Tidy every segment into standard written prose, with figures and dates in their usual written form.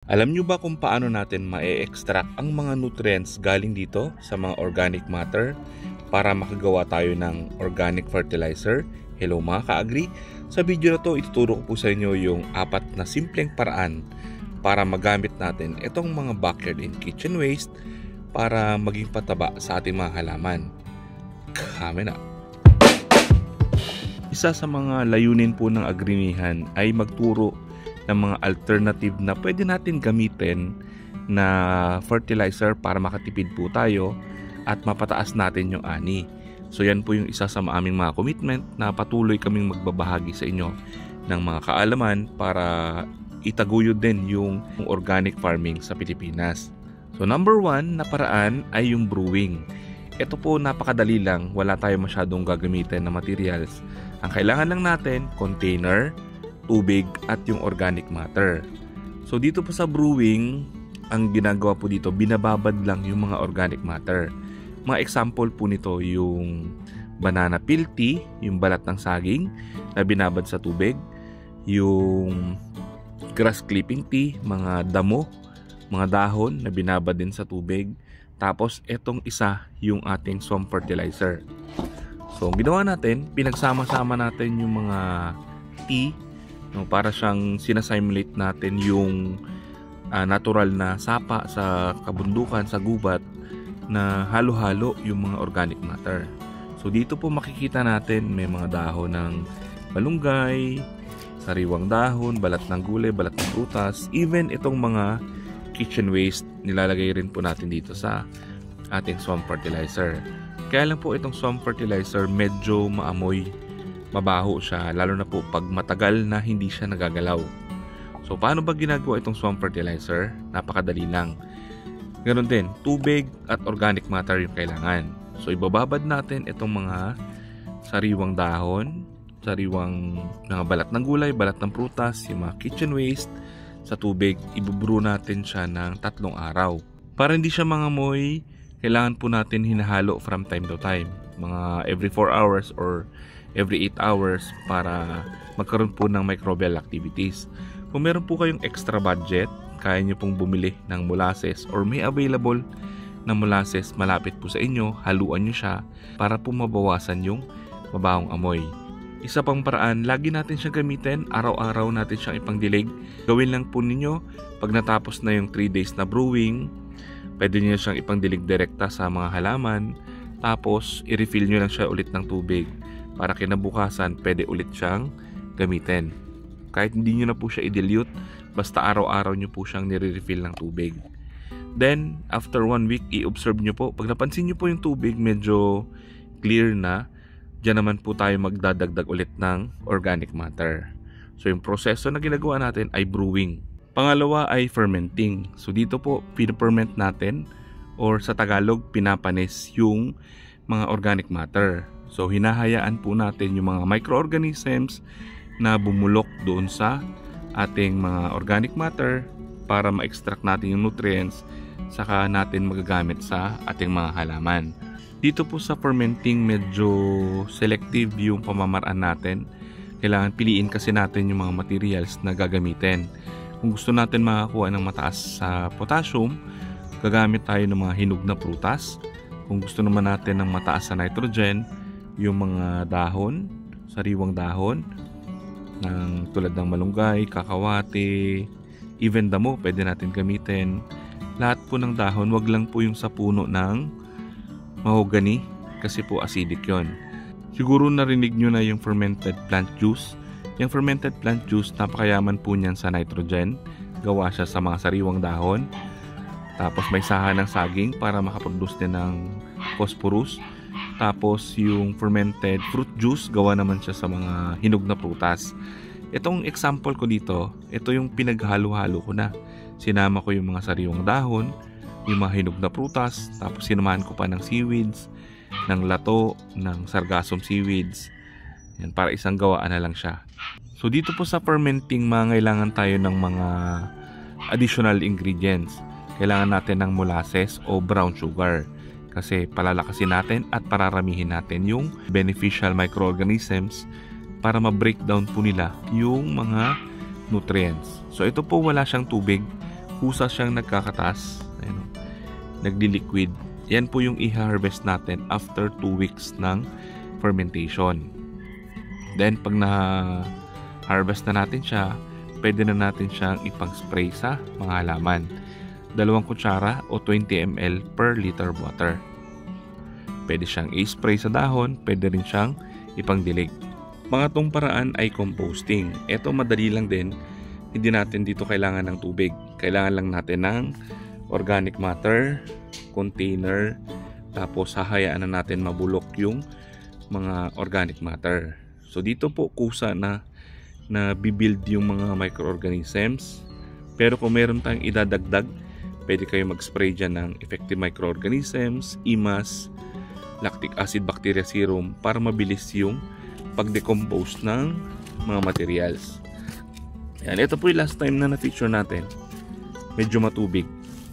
Alam nyo ba kung paano natin ma-extract ang mga nutrients galing dito sa mga organic matter para makagawa tayo ng organic fertilizer? Hello mga ka-agri! Sa video na to, ituturo ko po sa inyo yung 4 na simpleng paraan para magamit natin itong mga backyard and kitchen waste para maging pataba sa ating mga halaman. Kami na! Isa sa mga layunin po ng agrinihan ay magturo ng mga alternative na pwede natin gamitin na fertilizer para makatipid po tayo at mapataas natin yung ani. So yan po yung isa sa aming mga commitment na patuloy kaming magbabahagi sa inyo ng mga kaalaman para itaguyod din yung organic farming sa Pilipinas. So number 1 na paraan ay yung brewing. Ito po napakadali lang, wala tayo masyadong gagamitin na materials. Ang kailangan lang natin, container, tubig at yung organic matter. So dito po sa brewing, ang ginagawa po dito, binababad lang yung mga organic matter. Mga example po nito yung banana peel tea, yung balat ng saging na binabad sa tubig, yung grass clipping tea, mga damo, mga dahon na binabad din sa tubig. Tapos itong isa yung ating swamp fertilizer. So ang ginawa natin, pinagsama-sama natin yung mga tea, no, para siyang sinasimulate natin yung natural na sapa sa kabundukan, sa gubat na halo-halo yung mga organic matter. So dito po makikita natin may mga dahon ng malunggay, sariwang dahon, balat ng gulay, balat ng prutas, even itong mga kitchen waste nilalagay rin po natin dito sa ating swamp fertilizer. Kaya lang po itong swamp fertilizer medyo maamoy, mabaho siya, lalo na po pag matagal na hindi siya nagagalaw. So paano ba ginagawa itong swamp fertilizer? Napakadali lang. Ganon din, tubig at organic matter yung kailangan. So ibababad natin itong mga sariwang dahon, sariwang mga balat ng gulay, balat ng prutas, yung mga kitchen waste sa tubig. Ibubrew natin siya ng 3 araw. Para hindi siya mangamoy, kailangan po natin hinahalo from time to time. Mga every 4 hours or every 8 hours para magkaroon po ng microbial activities. Kung meron po kayong extra budget, kaya nyo pong bumili ng molasses or may available na molasses malapit po sa inyo, haluan nyo siya para po mabawasan yung mabahong amoy. Isa pang paraan, lagi natin siyang gamitin, araw-araw natin siyang ipangdilig. Gawin lang po ninyo, pag natapos na yung 3 days na brewing, pwede nyo siyang ipangdilig direkta sa mga halaman, tapos i-refill nyo lang siya ulit ng tubig para kinabukasan pwede ulit siyang gamitin. Kahit hindi nyo na po siya i-dilute, basta araw-araw nyo po siyang nire-refill ng tubig. Then, after 1 week, i-observe nyo po. Pag napansin nyo po yung tubig medyo clear na, diyan naman po tayo magdadagdag ulit ng organic matter. So yung proseso na ginagawa natin ay brewing. Pangalawa ay fermenting. So dito po pinaferment natin or sa Tagalog pinapanis yung mga organic matter. So hinahayaan po natin yung mga microorganisms na bumulok doon sa ating mga organic matter para ma-extract natin yung nutrients saka natin magagamit sa ating mga halaman. Dito po sa fermenting medyo selective yung pamamaraan natin. Kailangan piliin kasi natin yung mga materials na gagamitin. Kung gusto natin makakuha ng mataas sa potassium, gagamit tayo ng mga hinog na prutas. Kung gusto naman natin ng mataas sa nitrogen, yung mga dahon, sariwang dahon, tulad ng malunggay, kakawate, even damo pwede natin gamitin. Lahat po ng dahon, wag lang po yung sa puno ng mahogany kasi po acidic yon. Siguro narinig nyo na yung fermented plant juice. Yung fermented plant juice, napakayaman po niyan sa nitrogen. Gawa siya sa mga sariwang dahon. Tapos may saha ng saging para makaproduce din ng phosphorus. Tapos yung fermented fruit juice, gawa naman siya sa mga hinog na prutas. Itong example ko dito, ito yung pinaghalo-halo ko na. Sinama ko yung mga sariwang dahon, yung mga hinog na prutas, tapos sinamahan ko pa ng seaweeds, ng lato, ng sargassum seaweeds. Yan, para isang gawaan na lang siya. So dito po sa fermenting, mangailangan tayo ng mga additional ingredients. Kailangan natin ng molasses o brown sugar kasi palalakasin natin at pararamihin natin yung beneficial microorganisms para ma-breakdown po nila yung mga nutrients. So ito po wala siyang tubig, kusa siyang nagkakatas, ayun, nagli-liquid. Yan po yung i-harvest natin after 2 weeks ng fermentation. Then pag na-harvest na natin siya, pwede na natin siyang ipang-spray sa mga halaman. 2 kutsara o 20 ml per liter water. Pwede siyang i-spray sa dahon, pwede rin siyang ipangdilig. Pangatlong paraan ay composting. Ito madali lang din. Hindi natin dito kailangan ng tubig. Kailangan lang natin ng organic matter, container, tapos hahayaan na natin mabulok yung mga organic matter. So dito po kusa na bibuild yung mga microorganisms. Pero kung meron tayong idadagdag, pwede kayo mag-spray dyan ng effective microorganisms, IMAS, lactic acid bacteria serum para mabilis yung pag-decompose ng mga materials. Yan, ito po yung last time na na-feature natin. Medyo matubig.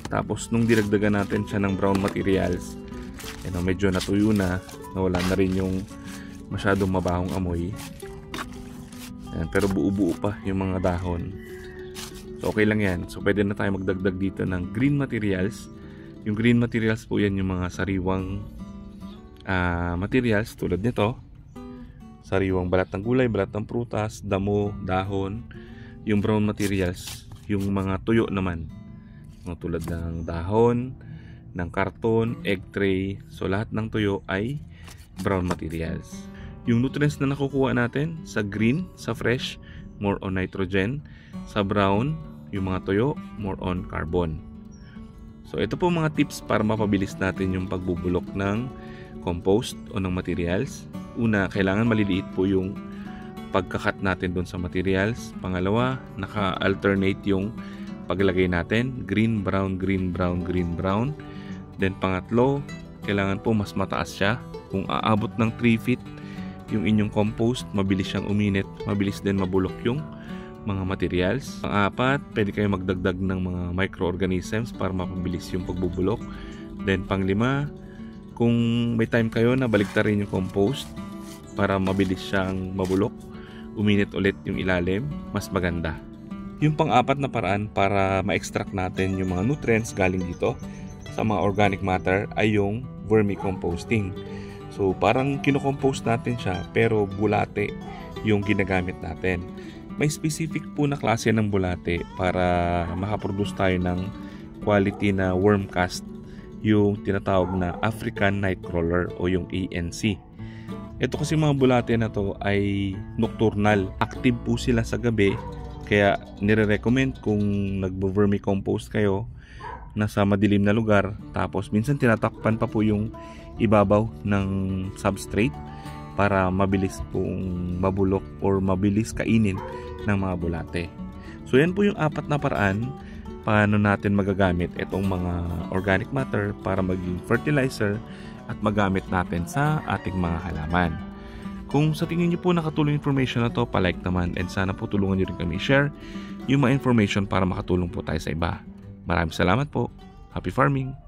Tapos nung dinagdagan natin siya ng brown materials, medyo natuyo na, nawala na rin yung masyadong mabahong amoy. Yan, pero buo-buo pa yung mga dahon. So okay lang yan. So pwede na tayo magdagdag dito ng green materials. Yung green materials po yan yung mga sariwang materials tulad nito. Sariwang balat ng gulay, balat ng prutas, damo, dahon. Yung brown materials, yung mga tuyo naman. Tulad ng dahon, ng karton, egg tray. So lahat ng tuyo ay brown materials. Yung nutrients na nakukuha natin sa green, sa fresh, more on nitrogen. Sa brown, yung mga tuyo, more on carbon. So ito po mga tips para mapabilis natin yung pagbubulok ng compost o ng materials. Una, kailangan maliliit po yung pagkakat natin doon sa materials. Pangalawa, naka-alternate yung paglagay natin, green, brown, green, brown, green, brown. Then pangatlo, kailangan po mas mataas siya. Kung aabot ng 3 feet yung inyong compost, mabilis siyang uminit, mabilis din mabulok yung mga materials. Pang-apat, pwede kayo magdagdag ng mga microorganisms para mapabilis yung pagbubulok. Then pang-lima, kung may time kayo na baliktarin yung compost para mabilis siyang mabulok, uminit ulit yung ilalim, mas maganda. Yung pang-apat na paraan para ma-extract natin yung mga nutrients galing dito sa mga organic matter ay yung vermicomposting. So parang kinocompose natin siya pero bulate yung ginagamit natin. May specific po na klase ng bulate para makaproduce tayo ng quality na worm cast, yung tinatawag na African Nightcrawler o yung ANC. Ito kasi mga bulate na to ay nocturnal. Active po sila sa gabi. Kaya nire-recommend kung nagbo-vermicompost kayo nasa madilim na lugar, tapos minsan tinatakpan pa po yung ibabaw ng substrate para mabilis pong mabulok or mabilis kainin ng mga bulate. So yan po yung 4 na paraan paano natin magagamit itong mga organic matter para maging fertilizer at magamit natin sa ating mga halaman. Kung sa tingin niyo po nakatulong information na to, palike naman, and sana po tulungan niyo rin kami share yung mga information para makatulong po tayo sa iba. Maraming salamat po. Happy farming!